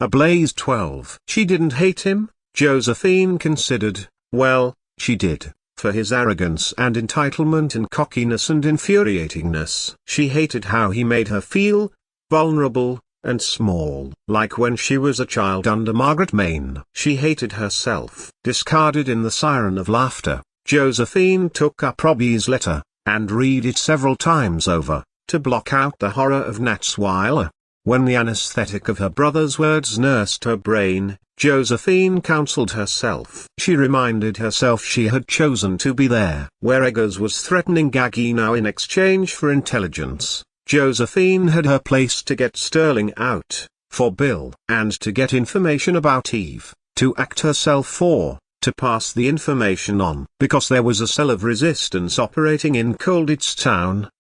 Ablaze 12. She didn't hate him, Josephine considered. Well, she did, for his arrogance and entitlement and cockiness and infuriatingness. She hated how he made her feel vulnerable and small, like when she was a child under Margaret Main. She hated herself. Discarded in the siren of laughter, Josephine took up Robbie's letter, and read it several times over, to block out the horror of Nat's Weiler. When the anesthetic of her brother's words nursed her brain, Josephine counseled herself. She reminded herself she had chosen to be there where Eggers was threatening Gaggy now in exchange for intelligence. Josephine had her place to get Sterling out, for Bill, and to get information about Eve, to act herself for, to pass the information on. Because there was a cell of resistance operating in Colditz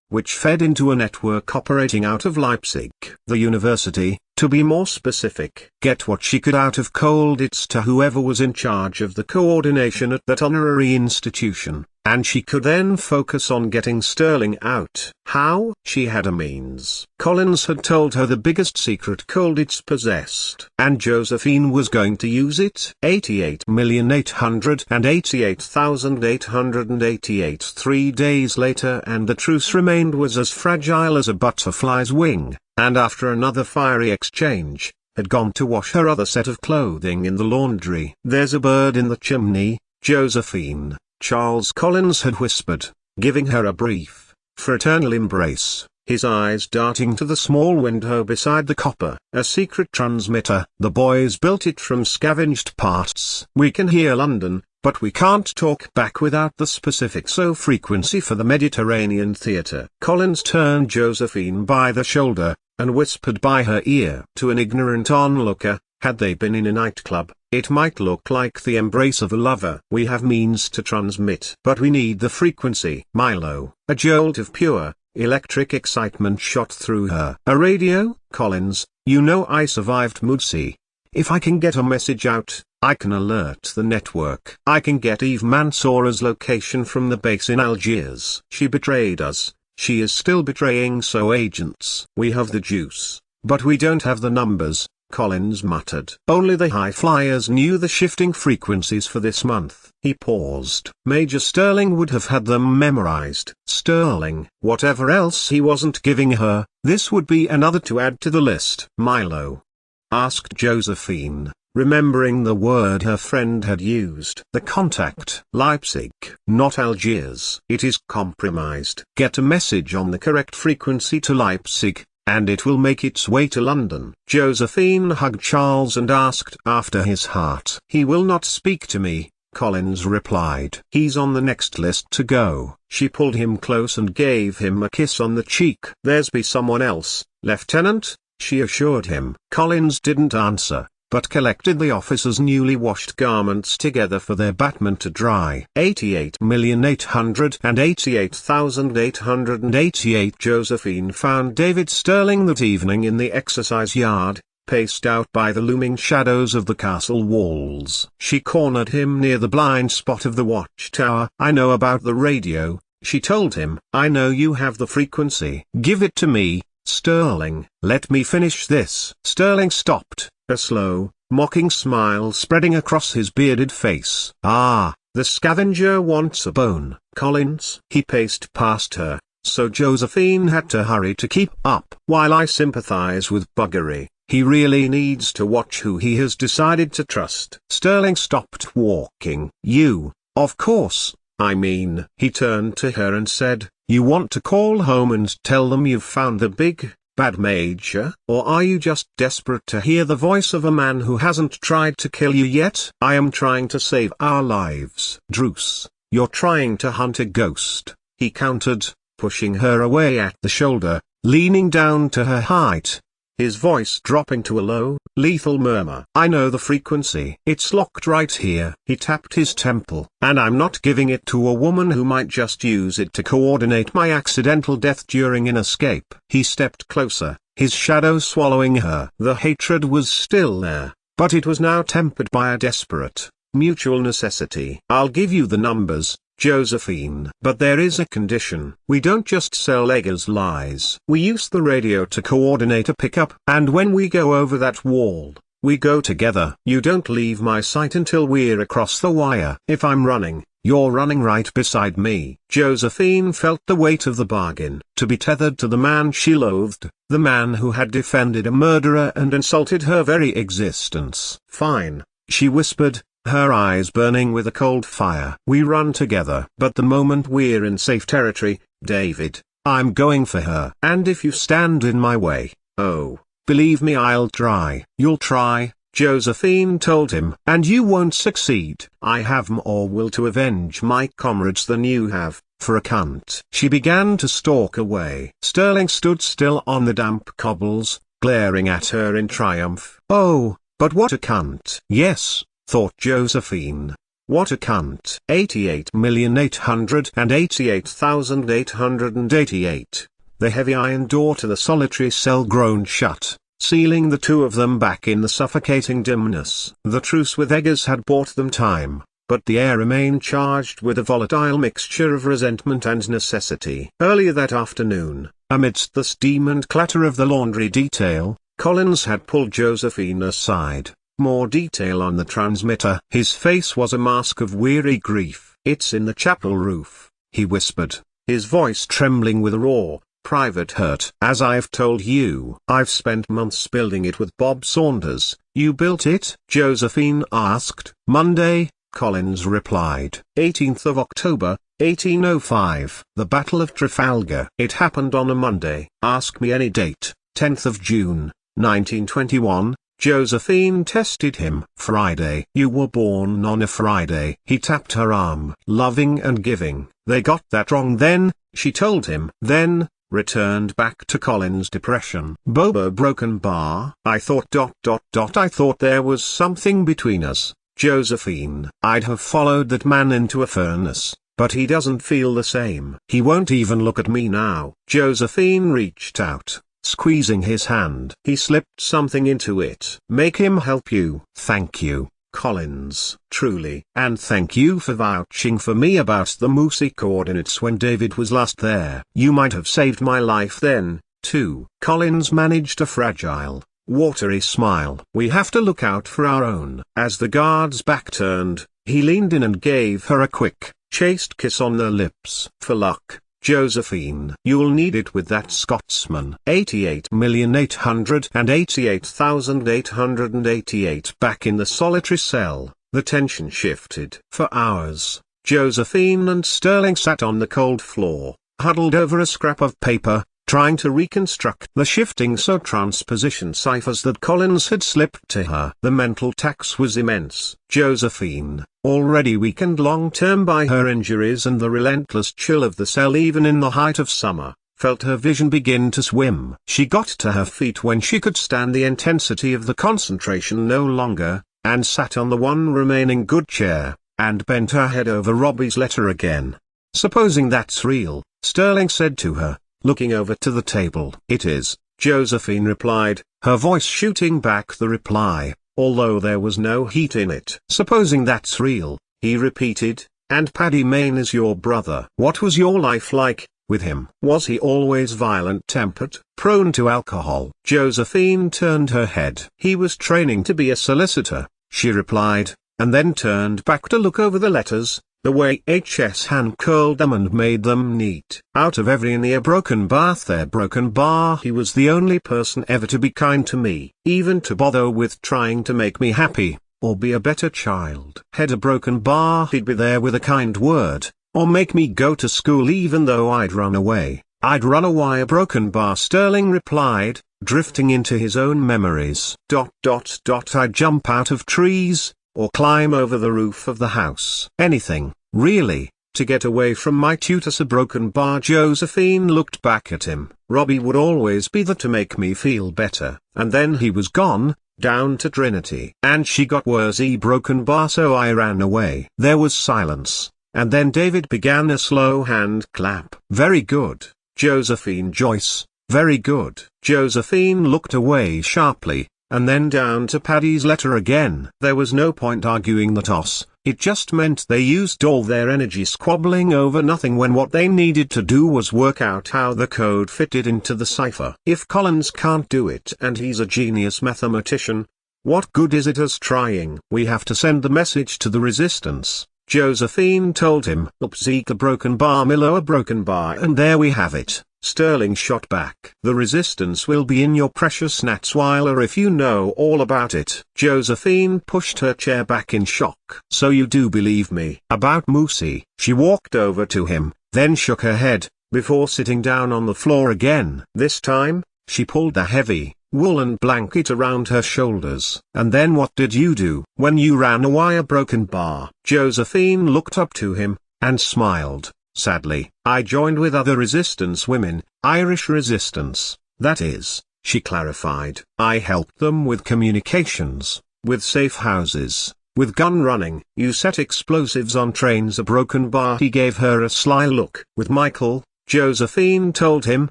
which fed into a network operating out of Leipzig. The university, to be more specific, get what she could out of Colditz to whoever was in charge of the coordination at that honorary institution, and she could then focus on getting Sterling out. How? She had a means. Collins had told her the biggest secret Colditz possessed, and Josephine was going to use it. 88,888,888 3 days later, and the truce remained was as fragile as a butterfly's wing, and after another fiery exchange, had gone to wash her other set of clothing in the laundry. "There's a bird in the chimney, Josephine," Charles Collins had whispered, giving her a brief, fraternal embrace, his eyes darting to the small window beside the copper. "A secret transmitter. The boys built it from scavenged parts. We can hear London, but we can't talk back without the specific SO frequency for the Mediterranean theatre." Collins turned Josephine by the shoulder, and whispered by her ear. To an ignorant onlooker, had they been in a nightclub, it might look like the embrace of a lover. "We have means to transmit, but we need the frequency." Milo, a jolt of pure, electric excitement shot through her. "A radio, Collins, you know I survived Mudsi. If I can get a message out, I can alert the network. I can get Eve Mansoura's location from the base in Algiers. She betrayed us. She is still betraying SO agents. We have the juice, but we don't have the numbers," Collins muttered. Only the high flyers knew the shifting frequencies for this month. He paused. Major Sterling would have had them memorized. Sterling, whatever else he wasn't giving her, this would be another to add to the list. "Milo?" asked Josephine, remembering the word her friend had used. "The contact." "Leipzig, not Algiers. It is compromised. Get a message on the correct frequency to Leipzig, and it will make its way to London." Josephine hugged Charles and asked after his heart. "He will not speak to me," Collins replied. "He's on the next list to go." She pulled him close and gave him a kiss on the cheek. "There's be someone else, Lieutenant," she assured him. Collins didn't answer, but collected the officer's newly washed garments together for their batman to dry. 88,888,888 Josephine found David Sterling that evening in the exercise yard, paced out by the looming shadows of the castle walls. She cornered him near the blind spot of the watchtower. "I know about the radio," she told him. "I know you have the frequency. Give it to me, Sterling. Let me finish this." Sterling stopped, a slow, mocking smile spreading across his bearded face. "Ah, the scavenger wants a bone, Collins." He paced past her, so Josephine had to hurry to keep up. "While I sympathize with buggery, he really needs to watch who he has decided to trust." Sterling stopped walking. "You, of course, I mean." He turned to her and said, "You want to call home and tell them you've found the big, bad major? Or are you just desperate to hear the voice of a man who hasn't tried to kill you yet?" "I am trying to save our lives." "Druce, you're trying to hunt a ghost," he countered, pushing her away at the shoulder, leaning down to her height, his voice dropping to a low, lethal murmur. "I know the frequency. It's locked right here." He tapped his temple. "And I'm not giving it to a woman who might just use it to coordinate my accidental death during an escape." He stepped closer, his shadow swallowing her. The hatred was still there, but it was now tempered by a desperate, mutual necessity. "I'll give you the numbers, Josephine. But there is a condition. We don't just sell Eggers lies. We use the radio to coordinate a pickup. And when we go over that wall, We go together. You don't leave my sight until we're across the wire. If I'm running, you're running right beside me. Josephine felt the weight of the bargain. To be tethered to the man she loathed, the man who had defended a murderer and insulted her very existence. Fine, she whispered, her eyes burning with a cold fire. We run together. But the moment we're in safe territory, David, I'm going for her. And if you stand in my way, oh, believe me, I'll try. You'll try, Josephine told him. And you won't succeed. I have more will to avenge my comrades than you have, for a cunt. She began to stalk away. Sterling stood still on the damp cobbles, glaring at her in triumph. Oh, but what a cunt. Yes, thought Josephine. What a cunt. 88,888,888. The heavy iron door to the solitary cell groaned shut, sealing the two of them back in the suffocating dimness. The truce with Eggers had bought them time, but the air remained charged with a volatile mixture of resentment and necessity. Earlier that afternoon, amidst the steam and clatter of the laundry detail, Collins had pulled Josephine aside. More detail on the transmitter. His face was a mask of weary grief. It's in the chapel roof, he whispered, his voice trembling with a raw, private hurt. As I've told you, I've spent months building it with Bob Saunders. You built it? Josephine asked. Monday, Collins replied. 18th of October, 1805. The Battle of Trafalgar. It happened on a Monday. Ask me any date. 10th of June, 1921. Josephine tested him. Friday. You were born on a Friday. He tapped her arm. Loving and giving. They got that wrong then, she told him. Then, returned back to Collins' depression. Bobo broken bar. I thought ... I thought there was something between us, Josephine. I'd have followed that man into a furnace, but he doesn't feel the same. He won't even look at me now. Josephine reached out, squeezing his hand. He slipped something into it. Make him help you. Thank you, Collins. Truly. And thank you for vouching for me about the Moosey coordinates when David was last there. You might have saved my life then, too. Collins managed a fragile, watery smile. We have to look out for our own. As the guard's back turned, he leaned in and gave her a quick, chaste kiss on the lips. For luck, Josephine. You'll need it with that Scotsman. 88,888,888. Back in the solitary cell, the tension shifted. For hours, Josephine and Sterling sat on the cold floor, huddled over a scrap of paper, trying to reconstruct the shifting transposition ciphers that Collins had slipped to her. The mental tax was immense. Josephine, already weakened long-term by her injuries and the relentless chill of the cell even in the height of summer, felt her vision begin to swim. She got to her feet when she could stand the intensity of the concentration no longer, and sat on the one remaining good chair, and bent her head over Robbie's letter again. Supposing that's real, Sterling said to her, looking over to the table. It is, Josephine replied, her voice shooting back the reply, although there was no heat in it. Supposing that's real, he repeated, and Paddy Mayne is your brother. What was your life like with him? Was he always violent-tempered, prone to alcohol? Josephine turned her head. He was training to be a solicitor, she replied, and then turned back to look over the letters. The way HS hand curled them and made them neat. Out of every near broken bar, he was the only person ever to be kind to me, even to bother with trying to make me happy, or be a better child. Had a broken bar, he'd be there with a kind word, or make me go to school even though I'd run away. I'd run away a broken bar, Sterling replied, drifting into his own memories. I'd jump out of trees, or climb over the roof of the house. Anything, really, to get away from my tutors. A broken bar. Josephine looked back at him. Robbie would always be there to make me feel better. And then he was gone, down to Trinity. And she got worse. Broken bar, so I ran away. There was silence, and then David began a slow hand clap. Very good, Josephine Joyce, very good. Josephine looked away sharply, and then down to Paddy's letter again. There was no point arguing the toss, it just meant they used all their energy squabbling over nothing when what they needed to do was work out how the code fitted into the cipher. If Collins can't do it and he's a genius mathematician, What good is it us trying? We have to send the message to the resistance. Josephine told him. Upseek a broken bar, Milo a broken bar, and there we have it. Sterling shot back. The resistance will be in your precious Natsweiler if you know all about it. Josephine pushed her chair back in shock. So you do believe me about Moosey? She walked over to him, then shook her head, before sitting down on the floor again. This time, she pulled a heavy, woolen blanket around her shoulders. And then what did you do? When you ran away a broken bar? Josephine looked up to him, and smiled. Sadly, I joined with other resistance women, Irish resistance, that is, she clarified. I helped them with communications, with safe houses, with gun running. You set explosives on trains. A broken bar. He gave her a sly look. With Michael, Josephine told him,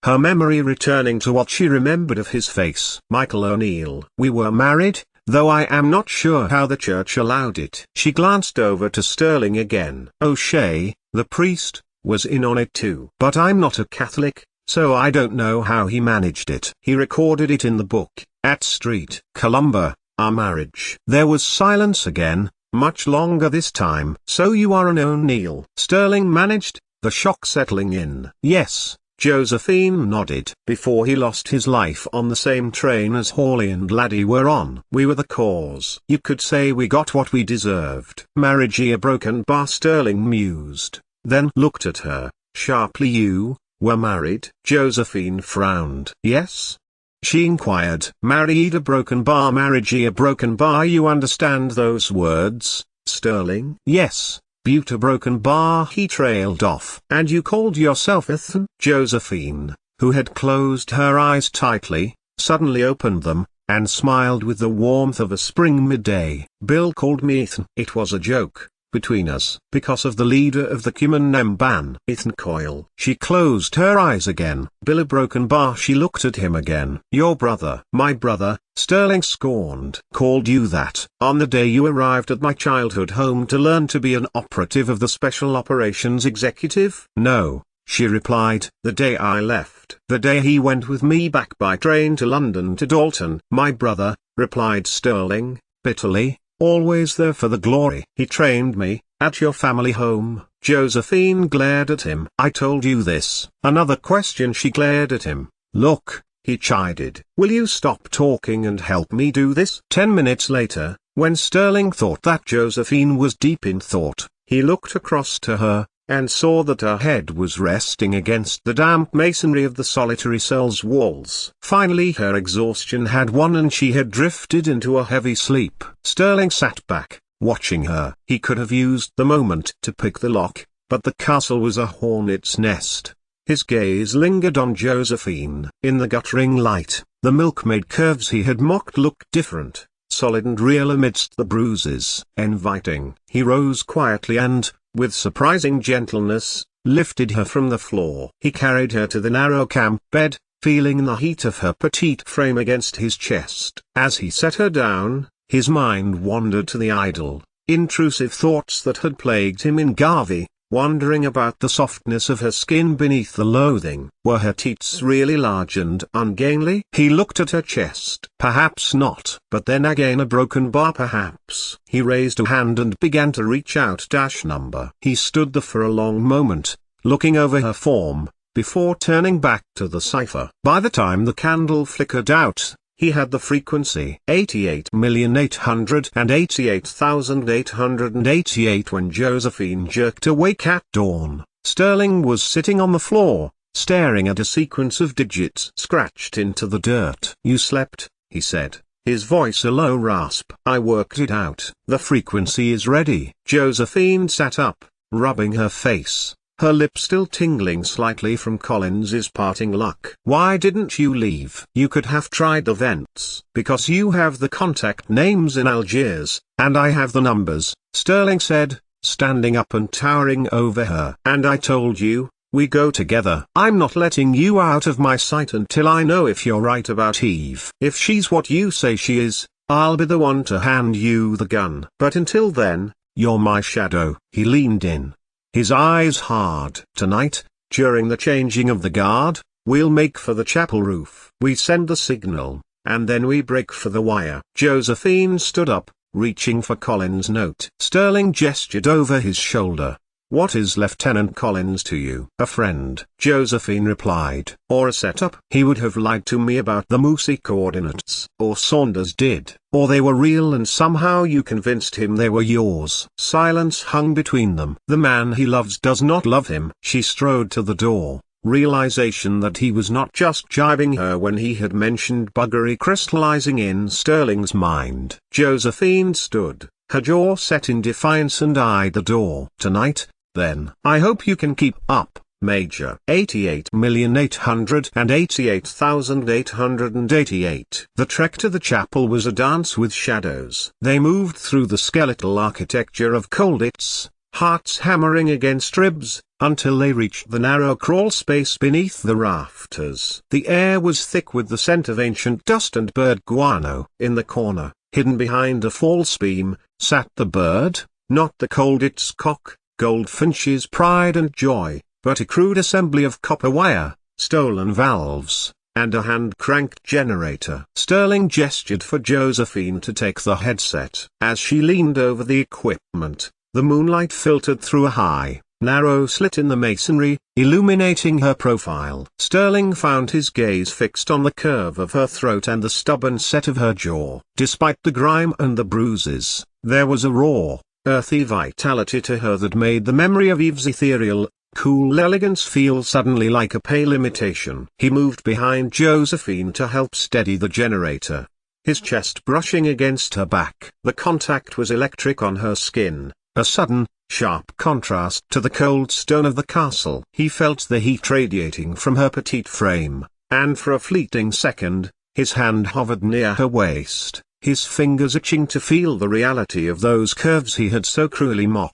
her memory returning to what she remembered of his face. Michael O'Neill. We were married, though I am not sure how the church allowed it. She glanced over to Sterling again. O'Shea, the priest, was in on it too. But I'm not a Catholic, so I don't know how he managed it. He recorded it in the book, at Street Columba, our marriage. There was silence again, much longer this time. So you are an O'Neill? Sterling managed, the shock settling in. Yes. Josephine nodded. Before he lost his life on the same train as Hawley and Laddie were on. We were the cause. You could say we got what we deserved. Marriage a broken bar. Sterling mused, then looked at her, sharply. You were married? Josephine frowned. Yes? She inquired. Married a broken bar. Marriage a broken bar. You understand those words, Sterling? Yes. Butte a broken bar. He trailed off. And you called yourself Ethan? Josephine, who had closed her eyes tightly, suddenly opened them, and smiled with the warmth of a spring midday. Bill called me Ethan. It was a joke between us, because of the leader of the Cuman Nemban, Ethan Coyle. She closed her eyes again. Bill a broken bar. She looked at him again. Your brother? My brother, Sterling scorned. Called you that? On the day you arrived at my childhood home to learn to be an operative of the Special Operations Executive? No, she replied. The day I left. The day he went with me back by train to London to Dalton. My brother, replied Sterling, bitterly. Always there for the glory. He trained me, at your family home. Josephine glared at him. I told you this. Another question. She glared at him. Look, he chided. Will you stop talking and help me do this? 10 minutes later, when Sterling thought that Josephine was deep in thought, he looked across to her, and saw that her head was resting against the damp masonry of the solitary cell's walls. Finally her exhaustion had won and she had drifted into a heavy sleep. Sterling sat back, watching her. He could have used the moment to pick the lock, but the castle was a hornet's nest. His gaze lingered on Josephine. In the guttering light, the milkmaid curves he had mocked looked different, solid and real amidst the bruises. Inviting. He rose quietly and, with surprising gentleness, lifted her from the floor. He carried her to the narrow camp bed, feeling the heat of her petite frame against his chest. As he set her down, his mind wandered to the idle, intrusive thoughts that had plagued him in Garvey, wondering about the softness of her skin beneath the loathing. Were her teats really large and ungainly? He looked at her chest. Perhaps not. But then again a broken bar perhaps. He raised a hand and began to reach out number. He stood there for a long moment, looking over her form, before turning back to the cipher. By the time the candle flickered out, he had the frequency 88,888,888 when Josephine jerked awake at dawn. Sterling was sitting on the floor, staring at a sequence of digits scratched into the dirt. You slept, he said, his voice a low rasp. I worked it out. The frequency is ready. Josephine sat up, rubbing her face, her lips still tingling slightly from Collins's parting luck. Why didn't you leave? You could have tried the vents. Because you have the contact names in Algiers, and I have the numbers, Sterling said, standing up and towering over her. And I told you, we go together. I'm not letting you out of my sight until I know if you're right about Eve. If she's what you say she is, I'll be the one to hand you the gun. But until then, you're my shadow. He leaned in, his eyes hard. Tonight, during the changing of the guard, we'll make for the chapel roof. We send the signal, and then we break for the wire. Josephine stood up, reaching for Collins' note. Sterling gestured over his shoulder. "What is Lieutenant Collins to you?" "A friend," Josephine replied. "Or a setup?" "He would have lied to me about the Moosey coordinates." "Or Saunders did." "Or they were real and somehow you convinced him they were yours." Silence hung between them. "The man he loves does not love him." She strode to the door, realization that he was not just jibing her when he had mentioned buggery crystallizing in Sterling's mind. Josephine stood, her jaw set in defiance, and eyed the door. "Tonight, then." "I hope you can keep up, Major." 88,888,888. The trek to the chapel was a dance with shadows. They moved through the skeletal architecture of Colditz, hearts hammering against ribs, until they reached the narrow crawl space beneath the rafters. The air was thick with the scent of ancient dust and bird guano. In the corner, hidden behind a false beam, sat the bird, not the Colditz cock, Goldfinch's pride and joy, but a crude assembly of copper wire, stolen valves, and a hand-cranked generator. Sterling gestured for Josephine to take the headset. As she leaned over the equipment, the moonlight filtered through a high, narrow slit in the masonry, illuminating her profile. Sterling found his gaze fixed on the curve of her throat and the stubborn set of her jaw. Despite the grime and the bruises, there was a raw, earthy vitality to her that made the memory of Eve's ethereal, cool elegance feel suddenly like a pale imitation. He moved behind Josephine to help steady the generator, his chest brushing against her back. The contact was electric on her skin, a sudden, sharp contrast to the cold stone of the castle. He felt the heat radiating from her petite frame, and for a fleeting second, his hand hovered near her waist, his fingers itching to feel the reality of those curves he had so cruelly mocked.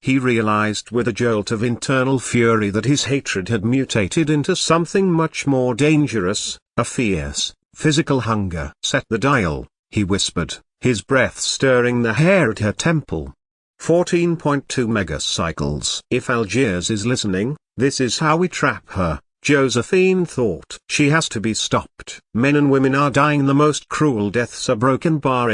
He realized with a jolt of internal fury that his hatred had mutated into something much more dangerous, a fierce, physical hunger. "Set the dial," he whispered, his breath stirring the hair at her temple. 14.2 megacycles. If Algiers is listening, this is how we trap her, Josephine thought. She has to be stopped. Men and women are dying the most cruel deaths, a broken bar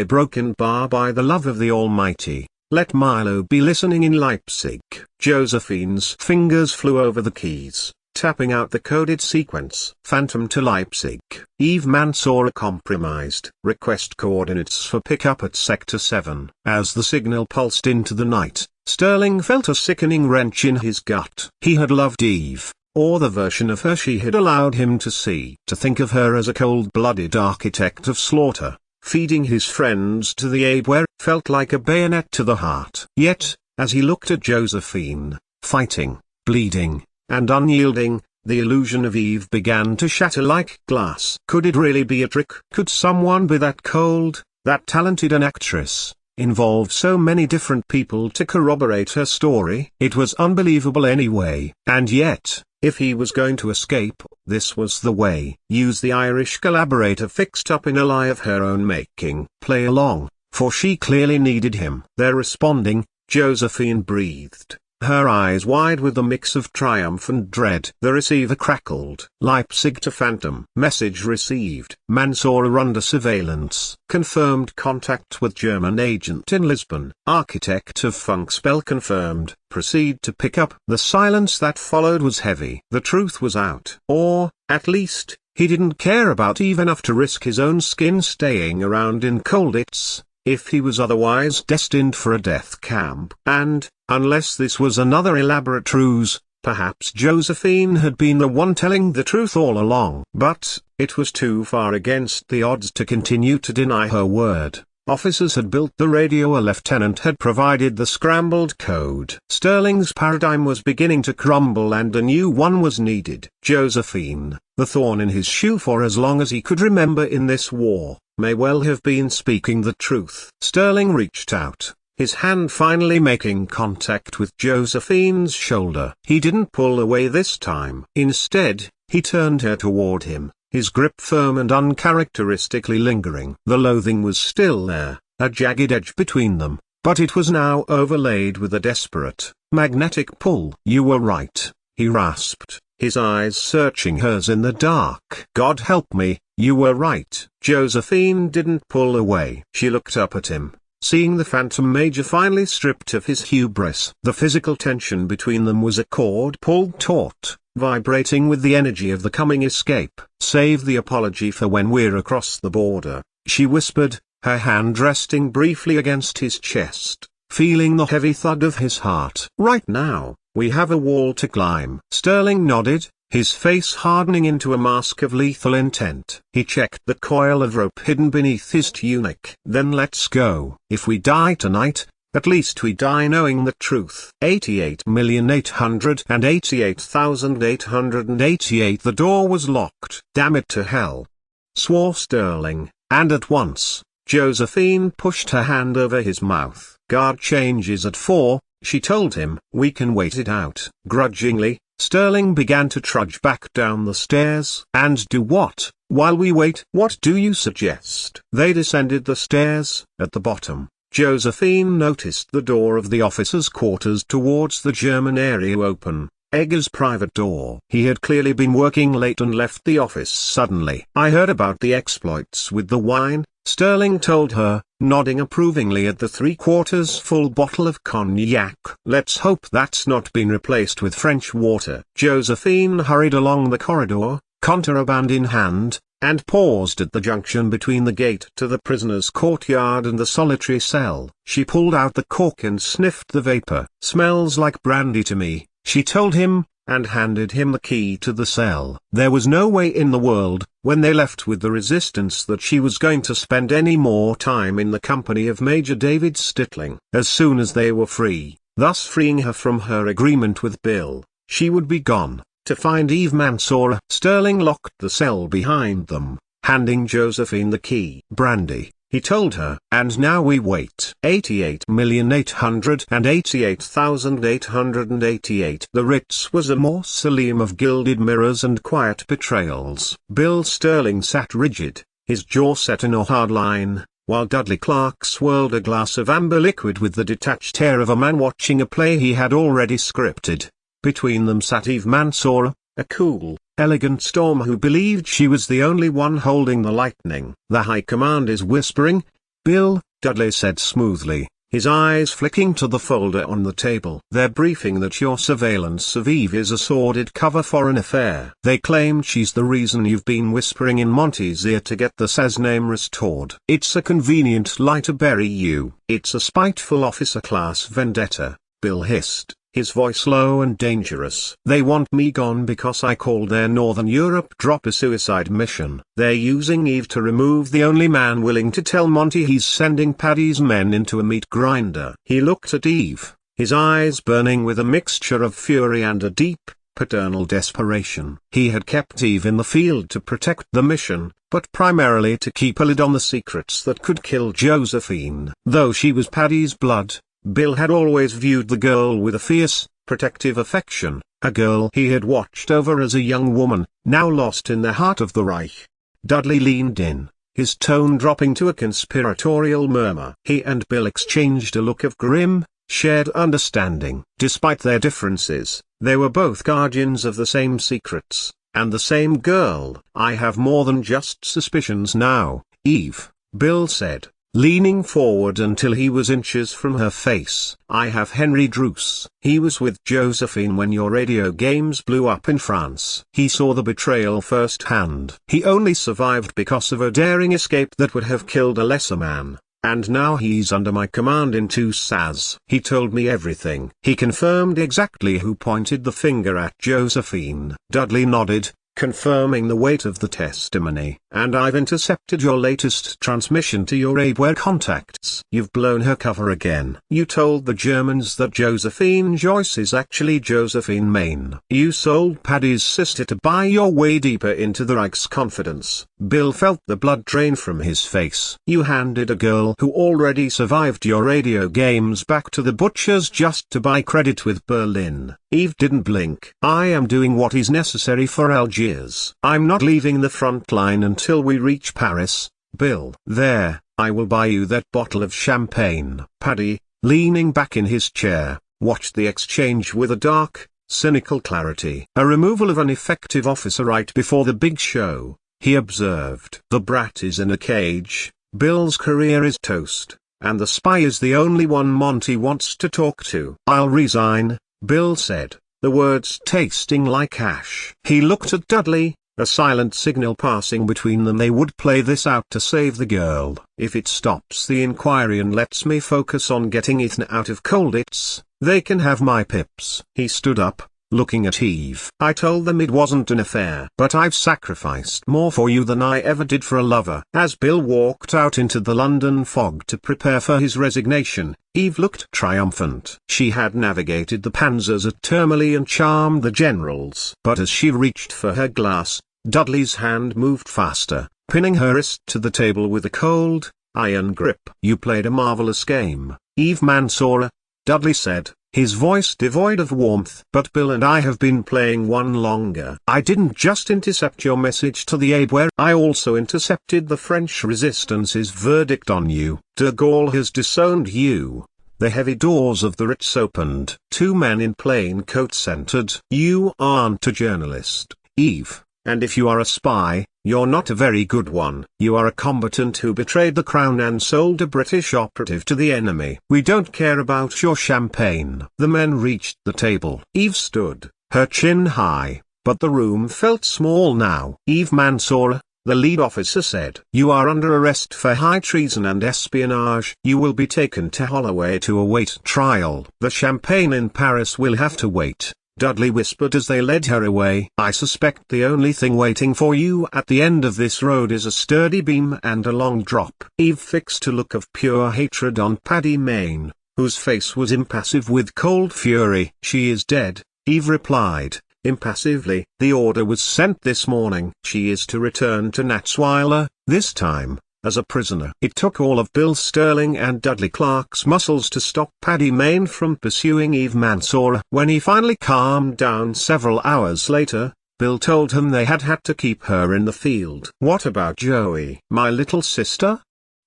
by the love of the Almighty. Let Milo be listening in Leipzig. Josephine's fingers flew over the keys, tapping out the coded sequence. Phantom to Leipzig. Eve Mansour compromised. Request coordinates for pickup at Sector 7. As the signal pulsed into the night, Sterling felt a sickening wrench in his gut. He had loved Eve, or the version of her she had allowed him to see. To think of her as a cold-blooded architect of slaughter, feeding his friends to the ape where felt like a bayonet to the heart. Yet, as he looked at Josephine, fighting, bleeding, and unyielding, the illusion of Eve began to shatter like glass. Could it really be a trick? Could someone be that cold, that talented an actress, involve so many different people to corroborate her story? It was unbelievable anyway. And yet, if he was going to escape, this was the way. Use the Irish collaborator fixed up in a lie of her own making. Play along, for she clearly needed him. They're responding, Josephine breathed, her eyes wide with a mix of triumph and dread. The receiver crackled. Leipzig to Phantom. Message received. Mansour under surveillance. Confirmed contact with German agent in Lisbon. Architect of Funk spell confirmed. Proceed to pick up. The silence that followed was heavy. The truth was out. Or, at least, he didn't care about Eve enough to risk his own skin staying around in Colditz, if he was otherwise destined for a death camp. And, unless this was another elaborate ruse, perhaps Josephine had been the one telling the truth all along. But, it was too far against the odds to continue to deny her word. Officers had built the radio, a lieutenant had provided the scrambled code. Sterling's paradigm was beginning to crumble and a new one was needed. Josephine, the thorn in his shoe for as long as he could remember in this war, may well have been speaking the truth. Sterling reached out, his hand finally making contact with Josephine's shoulder. He didn't pull away this time. Instead, he turned her toward him, his grip firm and uncharacteristically lingering. The loathing was still there, a jagged edge between them, but it was now overlaid with a desperate, magnetic pull. "You were right," he rasped. his eyes searching hers in the dark. God help me, you were right. Josephine didn't pull away. She looked up at him, seeing the Phantom Major finally stripped of his hubris. The physical tension between them was a cord pulled taut, vibrating with the energy of the coming escape. Save the apology for when we're across the border, she whispered, her hand resting briefly against his chest, feeling the heavy thud of his heart. Right now, we have a wall to climb. Sterling nodded, his face hardening into a mask of lethal intent. He checked the coil of rope hidden beneath his tunic. Then let's go. If we die tonight, at least we die knowing the truth. 88,888,888. The door was locked. Damn it to hell, swore Sterling, and at once, Josephine pushed her hand over his mouth. Guard changes at 4, she told him. We can wait it out. Grudgingly, Sterling began to trudge back down the stairs. And do what, while we wait? What do you suggest? They descended the stairs. At the bottom, Josephine noticed the door of the officers' quarters towards the German area open. Egger's private door. He had clearly been working late and left the office suddenly. I heard about the exploits with the wine, Sterling told her, nodding approvingly at the 3/4 full bottle of cognac. Let's hope that's not been replaced with French water. Josephine hurried along the corridor, contraband in hand, and paused at the junction between the gate to the prisoner's courtyard and the solitary cell. She pulled out the cork and sniffed the vapor. Smells like brandy to me, she told him, and handed him the key to the cell. There was no way in the world, when they left with the resistance, that she was going to spend any more time in the company of Major David Stittling. As soon as they were free, thus freeing her from her agreement with Bill, she would be gone, to find Eve Mansour. Sterling locked the cell behind them, handing Josephine the key. Brandy, he told her. And now we wait. 88,888,888. The Ritz was a mausoleum of gilded mirrors and quiet betrayals. Bill Sterling sat rigid, his jaw set in a hard line, while Dudley Clark swirled a glass of amber liquid with the detached air of a man watching a play he had already scripted. Between them sat Eve Mansour, a cool, elegant storm who believed she was the only one holding the lightning. The High Command is whispering, Bill, Dudley said smoothly, his eyes flicking to the folder on the table. They're briefing that your surveillance of Eve is a sordid cover for an affair. They claim she's the reason you've been whispering in Monty's ear to get the SAS name restored. It's a convenient lie to bury you. It's a spiteful officer-class vendetta, Bill hissed, his voice low and dangerous. They want me gone because I called their Northern Europe drop a suicide mission. They're using Eve to remove the only man willing to tell Monty he's sending Paddy's men into a meat grinder. He looked at Eve, his eyes burning with a mixture of fury and a deep, paternal desperation. He had kept Eve in the field to protect the mission, but primarily to keep a lid on the secrets that could kill Josephine. Though she was Paddy's blood, Bill had always viewed the girl with a fierce, protective affection, a girl he had watched over as a young woman, now lost in the heart of the Reich. Dudley leaned in, his tone dropping to a conspiratorial murmur. He and Bill exchanged a look of grim, shared understanding. Despite their differences, they were both guardians of the same secrets, and the same girl. I have more than just suspicions now, Eve, Bill said, leaning forward until he was inches from her face. I have Henry Druce. He was with Josephine when your radio games blew up in France. He saw the betrayal firsthand. He only survived because of a daring escape that would have killed a lesser man. And now he's under my command in SAS. He told me everything. He confirmed exactly who pointed the finger at Josephine. Dudley nodded, confirming the weight of the testimony. And I've intercepted your latest transmission to your Abwehr contacts. You've blown her cover again. You told the Germans that Josephine Joyce is actually Josephine Main. You sold Paddy's sister to buy your way deeper into the Reich's confidence. Bill felt the blood drain from his face. You handed a girl who already survived your radio games back to the butchers just to buy credit with Berlin. Eve didn't blink. I am doing what is necessary for Algiers. I'm not leaving the front line until we reach Paris, Bill. There, I will buy you that bottle of champagne. Paddy, leaning back in his chair, watched the exchange with a dark, cynical clarity. A removal of an effective officer right before the big show, he observed. The brat is in a cage, Bill's career is toast, and the spy is the only one Monty wants to talk to. I'll resign, Bill said, the words tasting like ash. He looked at Dudley, a silent signal passing between them. They would play this out to save the girl. If it stops the inquiry and lets me focus on getting Ethan out of Colditz, they can have my pips. He stood up, looking at Eve. I told them it wasn't an affair. But I've sacrificed more for you than I ever did for a lover. As Bill walked out into the London fog to prepare for his resignation, Eve looked triumphant. She had navigated the panzers at Termoli and charmed the generals. But as she reached for her glass, Dudley's hand moved faster, pinning her wrist to the table with a cold, iron grip. You played a marvelous game, Eve Mansour, Dudley said, his voice devoid of warmth. But Bill and I have been playing one longer. I didn't just intercept your message to the Abwehr, I also intercepted the French resistance's verdict on you. De Gaulle has disowned you. The heavy doors of the Ritz opened. Two men in plain coats entered. You aren't a journalist, Eve. And if you are a spy, you're not a very good one. You are a combatant who betrayed the crown and sold a British operative to the enemy. We don't care about your champagne. The men reached the table. Eve stood, her chin high, but the room felt small now. Eve Mansour, the lead officer said, you are under arrest for high treason and espionage. You will be taken to Holloway to await trial. The champagne in Paris will have to wait, Dudley whispered as they led her away. I suspect the only thing waiting for you at the end of this road is a sturdy beam and a long drop. Eve fixed a look of pure hatred on Paddy Mayne, whose face was impassive with cold fury. She is dead, Eve replied, impassively. The order was sent this morning. She is to return to Natzweiler, this time as a prisoner. It took all of Bill Sterling and Dudley Clark's muscles to stop Paddy Mayne from pursuing Eve Mansour. When he finally calmed down several hours later, Bill told him they had to keep her in the field. What about Joey? My little sister?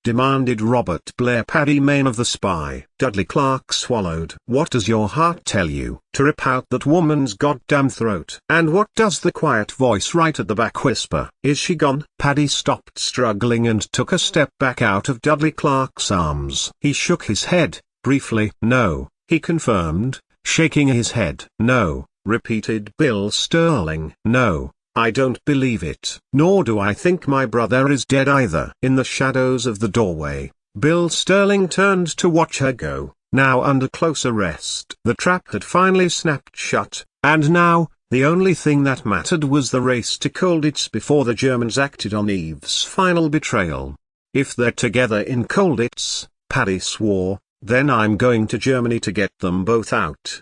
Demanded Robert Blair, Paddy Mayne of The Spy. Dudley Clark swallowed. What does your heart tell you? To rip out that woman's goddamn throat. And what does the quiet voice right at the back whisper? Is she gone? Paddy stopped struggling and took a step back out of Dudley Clark's arms. He shook his head, briefly. No, he confirmed, shaking his head. No, repeated Bill Sterling. No. I don't believe it. Nor do I think my brother is dead either. In the shadows of the doorway, Bill Sterling turned to watch her go, now under close arrest. The trap had finally snapped shut, and now, the only thing that mattered was the race to Colditz before the Germans acted on Eve's final betrayal. If they're together in Colditz, Paddy swore, then I'm going to Germany to get them both out.